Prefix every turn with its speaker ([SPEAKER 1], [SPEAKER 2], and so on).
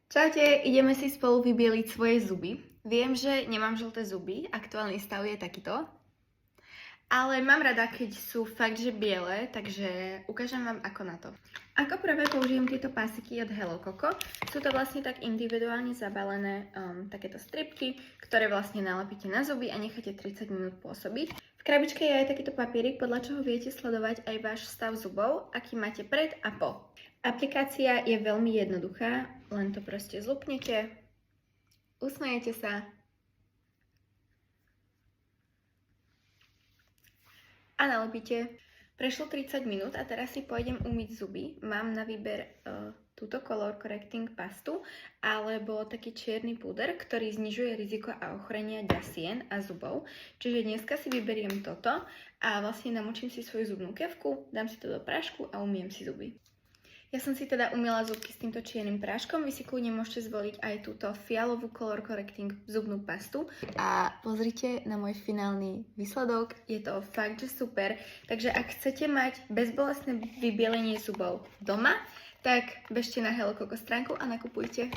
[SPEAKER 1] Čaute, ideme si spolu vybieliť svoje zuby. Viem, že nemám žlté zuby, aktuálny stav je takýto. Ale mám rada, keď sú fakt, že biele, takže ukážem vám ako na to. Ako prvé použijem tieto pásiky od Hello Coco. Sú to vlastne tak individuálne zabalené takéto stripky, ktoré vlastne nalepíte na zuby a necháte 30 minút pôsobiť. V krabičke je aj takýto papierik, podľa čoho viete sledovať aj váš stav zubov, aký máte pred a po. Aplikácia je veľmi jednoduchá, len to proste zlupnete, usmejete sa a nalepíte. Prešlo 30 minút a teraz si pôjdem umyť zuby. Mám na výber túto Color Correcting pastu alebo taký čierny púder, ktorý znižuje riziko a ochorenia ďasien a zubov. Čiže dneska si vyberiem toto a vlastne namočím si svoju zubnú kevku, dám si to do prášku a umiem si zuby. Ja som si teda umyla zubky s týmto čiernym práškom, vy si kľudne môžete zvoliť aj túto fialovú Color Correcting zubnú pastu. A pozrite na môj finálny výsledok, je to fakt, že super. Takže ak chcete mať bezbolestné vybielenie zubov doma, tak bežte na Hello Coco stránku a nakupujte.